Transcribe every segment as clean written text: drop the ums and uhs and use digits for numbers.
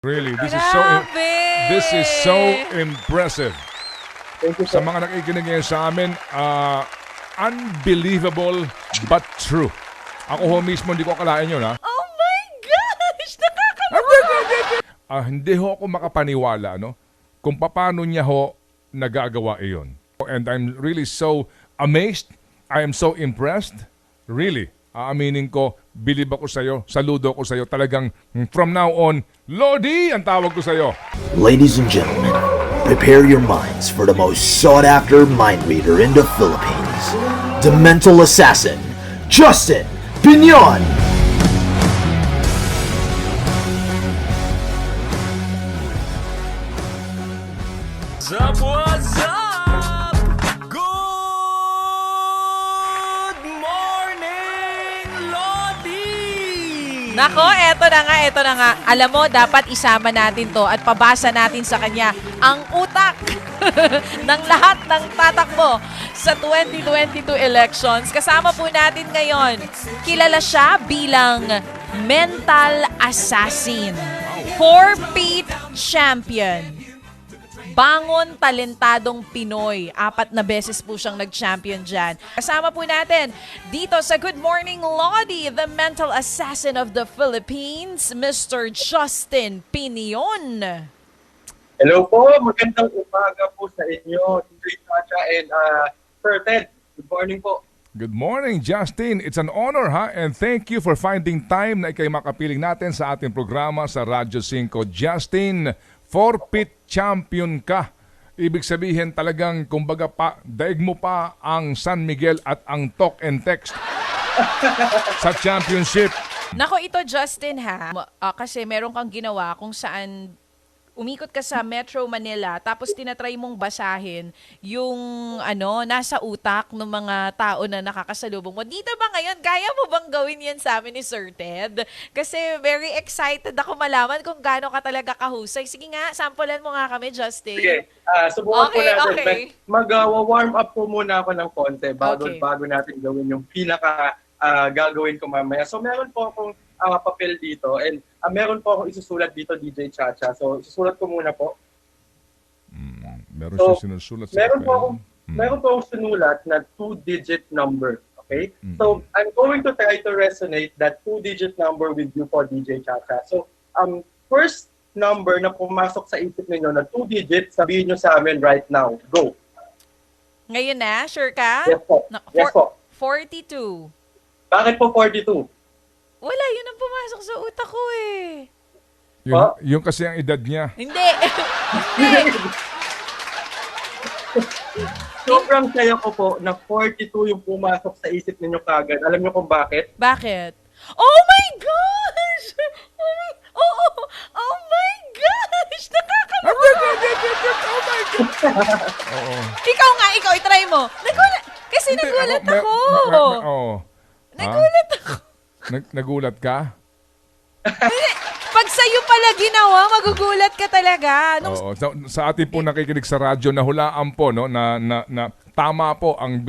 Really, Grabe! this is so impressive. Thank you, Sa sir. mga nakikinig ngayon sa amin, unbelievable but true. Ako ho mismo, hindi ko akalain yun, ha? Oh my gosh! Nakakaloka! Hindi ho ako makapaniwala, no? Kung paano niya ho nagagawa iyon. And I'm really so amazed. I am so impressed. Really. Aaminin ko, bilib ako sa'yo, saludo ako sa'yo. Talagang from now on, Lodi ang tawag ko sa'yo. Ladies and gentlemen, prepare your minds for the most sought-after mind reader in the Philippines, the mental assassin, Justin Pinion. What's up? Good morning, Lodi! Nako, eto na nga. Alam mo, dapat isama natin to at pabasa natin sa kanya ang utak ng lahat ng tatakbo sa 2022 elections. Kasama po natin ngayon, kilala siya bilang mental assassin, 4-peat champion, bangon talentadong Pinoy. 4 na beses po siyang nag-champion dyan. Kasama po natin dito sa Good Morning Lodi, the mental assassin of the Philippines, Mr. Justin Pinion. Hello po, magandang umaga po sa inyo, DJ Chacha and Sir Ted. Good morning po. Good morning, Justin. It's an honor, ha? And thank you for finding time na ikay makapiling natin sa ating programa sa Radyo 5. Justin, 4-peat champion ka. Ibig sabihin talagang, kumbaga pa, daig mo pa ang San Miguel at ang talk and text sa championship. Nako, ito Justin ha, kasi meron kang ginawa kung saan umikot ka sa Metro Manila tapos tinatry mong basahin yung nasa utak ng mga tao na nakakasalubong mo. Dito ba ngayon, kaya mo bang gawin yan sa amin ni Sir Ted? Kasi very excited ako malaman kung gaano ka talaga kahusay. Sige nga, sampulan mo nga kami, Justin. Sige, subukan po natin. Okay. Mag-warm up po muna ako ng konti bago natin gawin yung gagawin ko mamaya. So meron po akong papel dito and meron po akong isusulat dito, DJ Chacha. So isusulat ko muna po. Meron So, siya sinusulat sa Meron po papel. meron po akong sinulat na 2-digit number. Okay? So, I'm going to try to resonate that 2-digit number with you po, DJ Chacha. So, first number na pumasok sa isip ninyo na 2-digit, sabihin nyo sa amin right now. Go. Ngayon na, sure ka? Yes po. Yes po. 42. Bakit po 42? Wala, yun ang pumasok sa utak ko eh. Yung kasi ang edad niya. Hindi. Hindi. Sobrang saya ko po na 42 yung pumasok sa isip ninyo kagad. Alam niyo kung bakit? Bakit? Oh my gosh! Oh my gosh! Nakakaloka! Oo. Ikaw, itry mo. Nagulat ako. Nagulat ako. Nagulat ka? Pag sa'yo pala ginawa, magugulat ka talaga. Oo. Sa ating po nakikinig sa radyo, nahulaan po no na tama po ang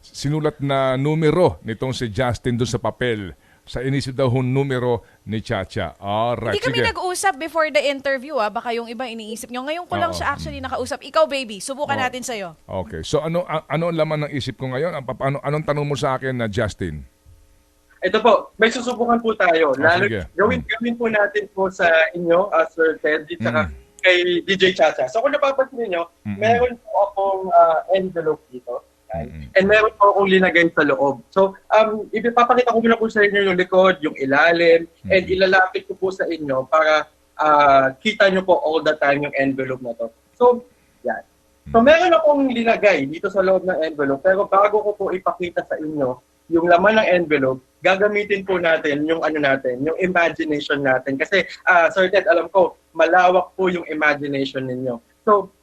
sinulat na numero nitong si Justin doon sa papel. Sa inisip daw yung numero ni Chacha. Alright, Hindi kami sige. nag-usap before the interview, baka yung iba iniisip nyo. Ngayon ko lang Oo. siya actually nakausap. Ikaw, baby, subukan natin sa'yo. Okay. So ano ang laman ng isip ko ngayon? Anong tanong mo sa akin na Justin? Ito po, may susubukan po tayo. Lalo, sige. gawin po natin po sa inyo, Sir Ted, at saka kay DJ Chacha. So kung napapansin niyo, meron po akong envelope dito. And meron po akong linagay sa loob. So, ipapakita ko muna po sa inyo yung likod, yung ilalim, and ilalapit ko po sa inyo para kita nyo po all the time yung envelope na to. So, yan. So, meron akong linagay dito sa loob ng envelope, pero bago ko po ipakita sa inyo yung laman ng envelope, gagamitin po natin yung yung imagination natin. Kasi, Sir Ted, alam ko, malawak po yung imagination ninyo. So,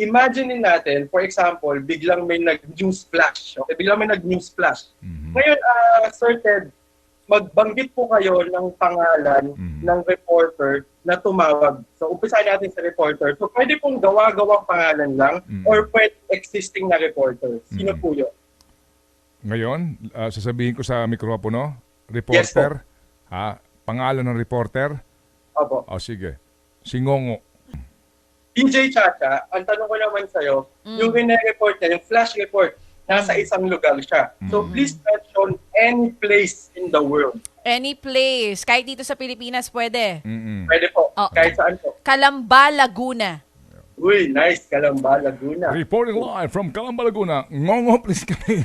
imagine natin, for example, biglang may nag-news flash. Okay? Biglang may nag-news flash. Ngayon, Sir Ted, magbanggit po kayo ng pangalan ng reporter na tumawag. So, umpisa natin sa reporter. So, pwede pong gawa-gawang pangalan lang or pwede existing na reporter. Sino po yun? Ngayon, sasabihin ko sa mikropono, reporter, Yes, pangalan ng reporter, Opo. O sige. Si Ngongo. DJ Chacha, ang tanong ko naman sa'yo, yung report niya, yung flash report, nasa isang lugar siya. So please mention any place in the world. Any place. Kahit dito sa Pilipinas, pwede. Pwede po, Oh. kahit saan po. Kalamba, Laguna. Uy, nice, Calamba, Laguna. Reporting live from Calamba, Laguna. Ngongo, please come in.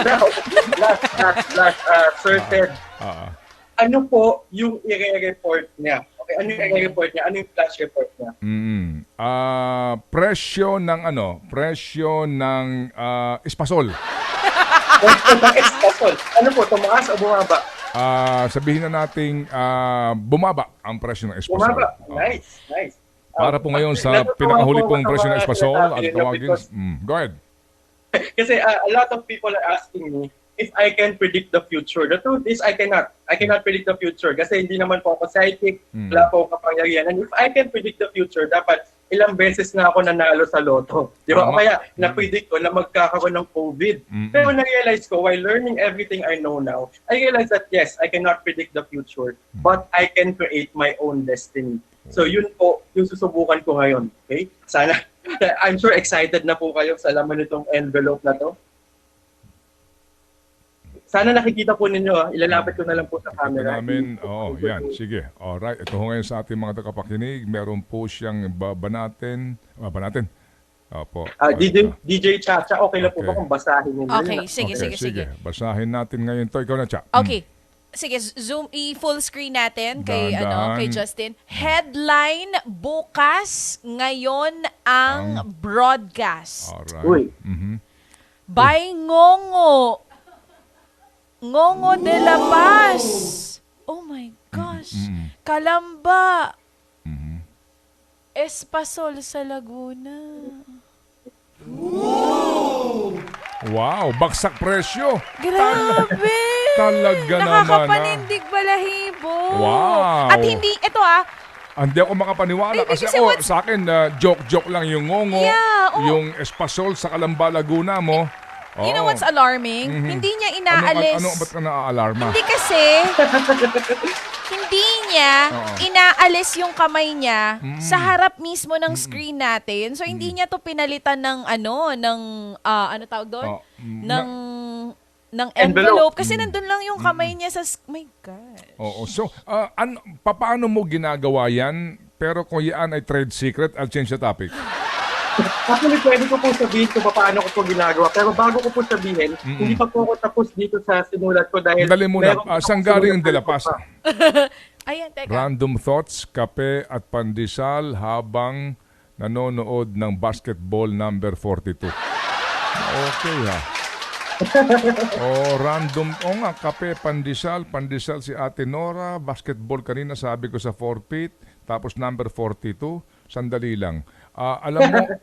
Now, last, Sir Ted, ano po yung i-report niya? Okay, ano yung i-report niya? Ano yung flash report niya? Presyo ng espasol. Ano po, tumaas o bumaba? Sabihin na nating bumaba ang presyo ng espasol. Bumaba. Oo. Nice. Para po ngayon sa Natutuwa pinakahuli po pong ako presyo ng sa mga espasol sinasabi at niyo tawagin. because- Go ahead. Kasi a lot of people are asking me if I can predict the future. The truth is, I cannot. I cannot predict the future kasi hindi naman po ako psychic, wala po akong kapangyarihan. And if I can predict the future, dapat ilang beses na ako nanalo sa loto. Di ba? O Tama. kaya na-predict ko na magkakaroon ng COVID. Pero na-realize ko, while learning everything I know now, I realized that yes, I cannot predict the future, but I can create my own destiny. So yun po yung susubukan ko ngayon. Okay? Sana, I'm sure excited na po kayo sa laman nitong envelope na to. Sana nakikita po ninyo, ilalapit ko na lang po sa camera. Namin, yan, sige. Alright, ito ho ngayon sa ating mga tagapakinig. Meron po siyang banatin. Opo. DJ Chacha, okay lang po Okay. ba kung basahin ninyo? Okay, sige. Basahin natin ngayon to. Ikaw na, Cha. Okay. Sige, zoom i-full screen natin kay Dahan-dahan. kay Justin. Headline bukas ngayon ang broadcast. Alright. Uy. By Ngongo. Ngongo de la Paz. Oh my gosh. Kalamba. Espasol sa Laguna. Wow, baksak presyo. Grabe! Talaga naman, Nakakapanindig balahibo. Wow. At hindi, ito Hindi ako makapaniwala Hindi, kasi kasi ako, what- sa akin, joke-joke lang yung Ngongo, Yeah, oo. yung espasol sa Calamba, Laguna mo. you know what's alarming? Hindi niya inaalis. Ba't ka naaalarma? Hindi kasi, hindi niya inaalis yung kamay niya sa harap mismo ng screen natin. So, hindi niya to pinalitan ng ano tawag doon? Ng envelope. Kasi nandun lang yung kamay niya sa, my God. Oo. So, paano mo ginagawa yan? Pero kung yan ay trade secret, I'll change the topic. Actually, pwede ko po sabihin kung paano ko po ginagawa. Pero bago ko po sabihin, hindi pa po ako tapos dito sa sinulat ko dahil... Dali muna, meron po saan akong galing yung sinulat De La Paz? pa. Ayan, teka. Random thoughts, kape at pandesal habang nanonood ng basketball number 42. Okay ha. Random. Nga, kape, pandesal si Ate Nora, basketball kanina sabi ko sa 4 feet, tapos number 42, sandali lang.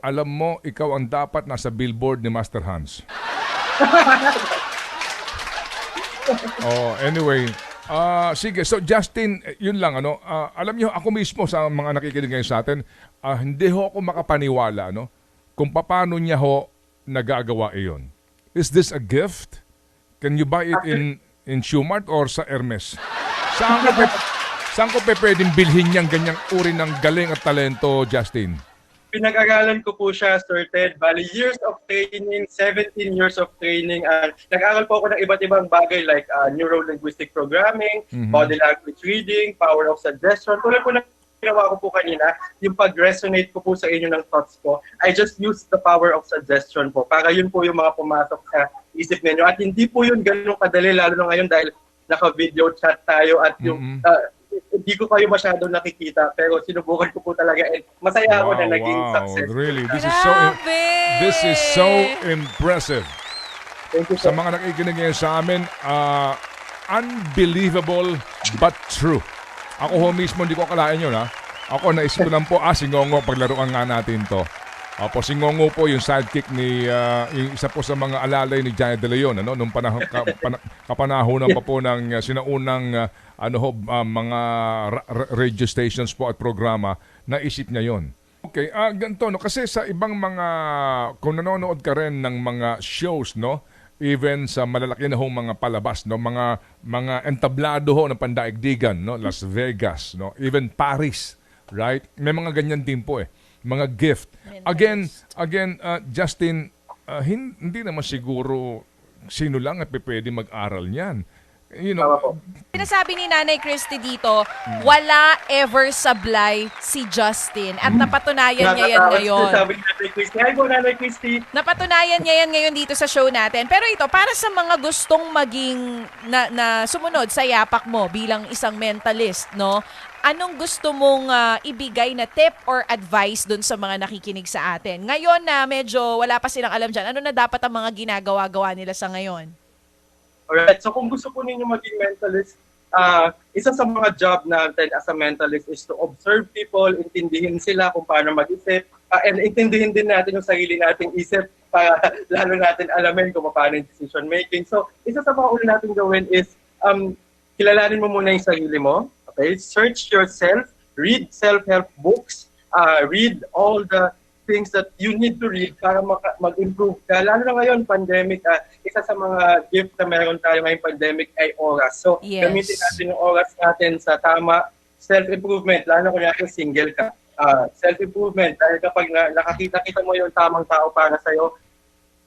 Alam mo, ikaw ang dapat nasa billboard ni Master Hans. Anyway, sige, so Justin, yun lang alam niyo ako mismo sa mga nakikinig ngayon sa atin, hindi ho ako makapaniwala kung paano niya ho nagagawa iyon. Is this a gift? Can you buy it in Shoemart or sa Hermes? Saan ko pwedeng bilhin niyang ganyang uri ng galing at talento, Justin? Pinag-aralan ko po siya, Sir Ted. Bali, years of training, 17 years of training. Nag-aral po ako ng iba't ibang bagay like neuro-linguistic programming, body language reading, power of suggestion. Tulad po na ginawa ko po kanina, yung pag-resonate ko po sa inyo ng thoughts ko, I just use the power of suggestion po. Para yun po yung mga pumasok sa isip ninyo. At hindi po yun ganun kadali, lalo na ngayon dahil naka-video chat tayo at yung... hindi ko kayo masyado nakikita pero sinubukan ko po talaga and masaya ako na naging success. Really, this is so impressive. Thank you, Sa sir. mga nakikinig ngayon sa amin, unbelievable but true. Ako ho mismo, hindi ko akalain yun Ako naisip ko lang po, si Ngongo, paglaruan nga natin to. Opo, si Ngongo po yung sidekick ni, yung isa po sa mga alalay ni Janet De Leon, nung kapanahonan pa po ng sinaunang mga radio stations po at programa, naisip niya yon. Okay, ganito, kasi sa ibang mga, kung nanonood ka rin ng mga shows, even sa malalaki na hong mga palabas, no, mga entablado ho ng pandaigdigan, no, Las Vegas, no, even Paris, right? May mga ganyan din po mga gift. Again, Justin, hindi naman siguro sino lang at pwede mag-aral niyan. You know, Sinasabi ni Nanay Christy dito, wala ever sablay si Justin. At napatunayan niya yan ngayon. Sabi ni Nanay Christy. Hi po, Nanay Christy. Napatunayan niya yan ngayon dito sa show natin. Pero ito, para sa mga gustong maging na sumunod sa yapak mo bilang isang mentalist, no? Anong gusto mong ibigay na tip or advice dun sa mga nakikinig sa atin? Ngayon na medyo wala pa silang alam dyan, ano na dapat ang mga ginagawa-gawa nila sa ngayon? Alright, so kung gusto po ninyo maging mentalist, isa sa mga job natin as a mentalist is to observe people, intindihin sila kung paano mag-isip, and intindihin din natin yung sarili nating isip para lalo natin alamin kung paano yung decision making. So, isa sa mga una natin gawin is kilalanin mo muna yung sarili mo. Okay? Search yourself, read self-help books, read all the things that you need to read para mag-improve ka. Lalo na ngayon, pandemic, isa sa mga gift na meron tayo ngayong pandemic ay oras. So, Yes. gamitin natin yung oras natin sa tama self-improvement. Lalo na kung single ka. Self-improvement, dahil kapag nakakita-kita mo yung tamang tao para sa'yo,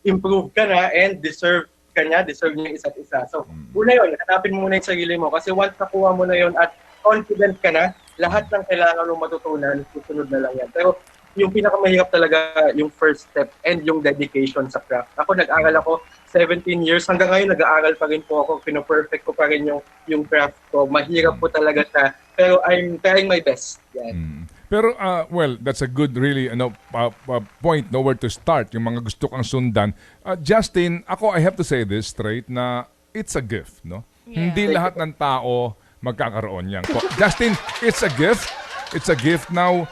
improve ka na and deserve ka niya, deserve niya yung isa't isa. So, una yun, hanapin mo muna yung sarili mo kasi once nakuha mo na yun at confident ka na, lahat ng kailangan mo matutunan, susunod na lang yan. Pero yung pinakamahirap talaga yung first step and yung dedication sa craft. Ako, nag-aral ako 17 years. Hanggang ngayon, nag-aaral pa rin po ako. Pino-perfect ko pa rin yung craft ko. Mahirap po talaga siya. Pero I'm trying my best. Yan. Pero, well, that's a good really point, no, where to start, yung mga gusto kang sundan. Justin, ako, I have to say this straight na it's a gift, no? Yeah. Hindi lahat ng tao magkakaroon yan. Justin, it's a gift. It's a gift. Now,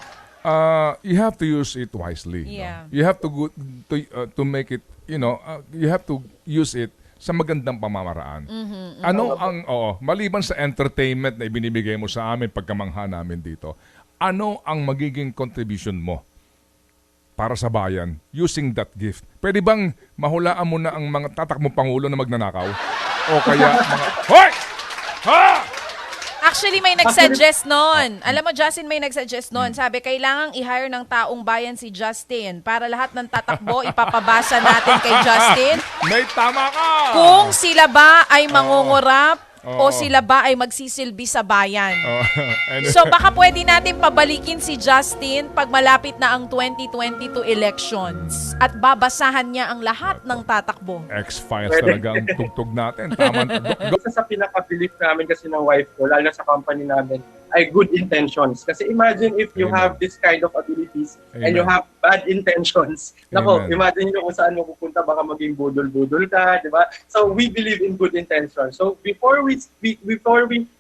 you have to use it wisely. Yeah. No? You have to make it, you have to use it sa magandang pamamaraan. Ano ang, maliban sa entertainment na ibinibigay mo sa amin, pagkamangha namin dito, ano ang magiging contribution mo para sa bayan using that gift? Pwede bang mahulaan mo na ang mga tatakmong pangulo na magnanakaw? O kaya mga, hoy! Ha! Actually, may nag-suggest nun. Alam mo, Justin, may nag-suggest nun. Sabi, kailangang i-hire ng taong bayan si Justin para lahat ng tatakbo ipapabasa natin kay Justin. May tama ka! Kung sila ba ay mangungurap o sila ba ay magsisilbi sa bayan. So, baka pwede natin pabalikin si Justin pag malapit na ang 2022 elections at babasahan niya ang lahat ng tatakbo. X-Files talaga ang tugtog natin. Tama. Isa sa pinaka-belief namin kasi ng wife ko, lalo na sa company namin, ay good intentions. Kasi imagine if you Amen. have this kind of abilities and Amen. you have bad intentions. Nako, Amen. imagine nyo kung saan mo pupunta, baka maging budol-budol ka, di ba? So we believe in good intentions. So before we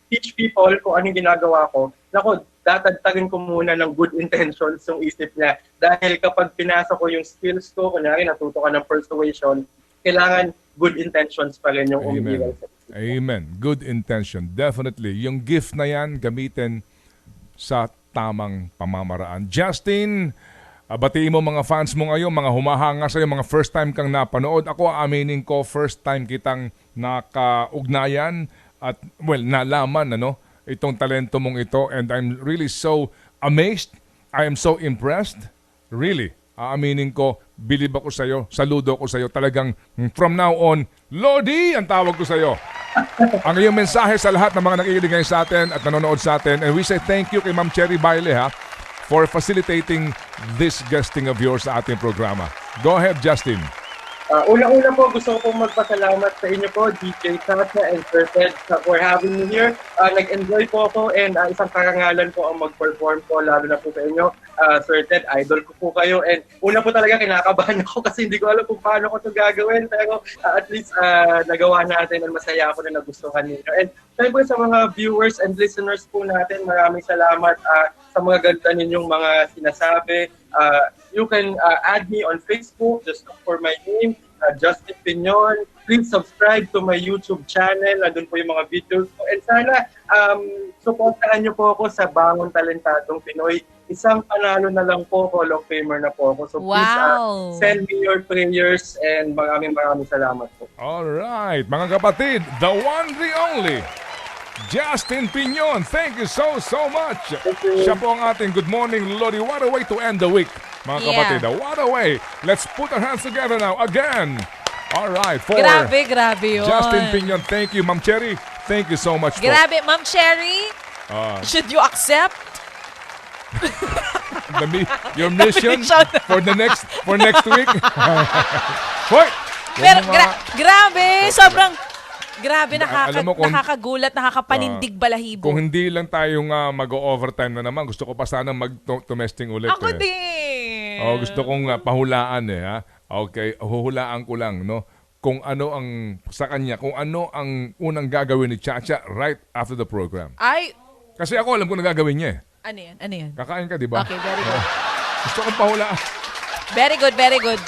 teach people kung anong ginagawa ko, nako, tatagtagin ko muna ng good intentions yung isip niya. Dahil kapag pinasa ko yung skills ko, kunyari natuto ka ng persuasion, kailangan good intentions pa rin yung umiiral sa isip. Amen. Good intention. Definitely. Yung gift na yan, gamitin sa tamang pamamaraan. Justin, batiin mo mga fans mo ngayon, mga humahanga sa'yo, mga first time kang napanood. Ako, aminin ko, first time kitang nakaugnayan at, well, nalaman, itong talento mong ito. And I'm really so amazed. I am so impressed. Really. Aaminin ko, bilib ako sa'yo, saludo ko sa'yo. Talagang from now on, Lodi ang tawag ko sa'yo. Ang iyong mensahe sa lahat ng mga nakikinig ngayon sa atin at nanonood sa atin. And we say thank you kay Ma'am Cherry Baile for facilitating this guesting of yours sa ating programa. Go ahead, Justin. Una-una po, gusto ko magpasalamat sa inyo po, DJ Chacha and Sir Ted, for having me here. Nag-enjoy po ako and isang karangalan po ang mag-perform po, lalo na po sa inyo. Sir Ted, idol ko po kayo. And una po talaga kinakabahan ako kasi hindi ko alam kung paano ko ito gagawin. Pero at least nagawa natin and masaya ako na nagustuhan ninyo. And tayo po sa mga viewers and listeners po natin, maraming salamat sa mga ganda ninyong mga sinasabi. You can add me on Facebook, just look for my name, Justin Piñon. please subscribe to my YouTube channel. Nandun po yung mga videos ko. And sana, supportahan niyo po ako sa Bangon Talentadong Pinoy. Isang panalo na lang po, Hall of Famer na po ako. So please, Wow. send me your prayers and maraming salamat po. Alright, mga kapatid, the one, the only, Justin Piñon. Thank you so much. you. Siya po ang ating Good Morning Lodi. What a way to end the week, mga Yeah. kapatid. What a way. Let's put our hands together now again. Alright, for Grabe yun. Justin Piñon. Thank you, Ma'am Cherry. Thank you so much po. Grabe, Ma'am Cherry. Should you accept? Your mission mission. for next week. Hoy! Pero Yung mga- grabe, sobrang grabe, Alam mo kung- nakakagulat, nakakapanindig balahibo. Kung hindi lang tayong mag-overtime na naman, gusto ko pa sana mag-tumesting ulit. Ako eh. din. Oh, gusto kong pahulaan ha. Okay, huhulaan ko lang no kung ano ang sa kanya, kung ano ang unang gagawin ni Chacha right after the program. Ay, Kasi ako alam ko na gagawin niya eh. ano yan? Ano yan? Kakain ka, di ba? Okay, very good. Gusto kong pahulaan. Very good, very good.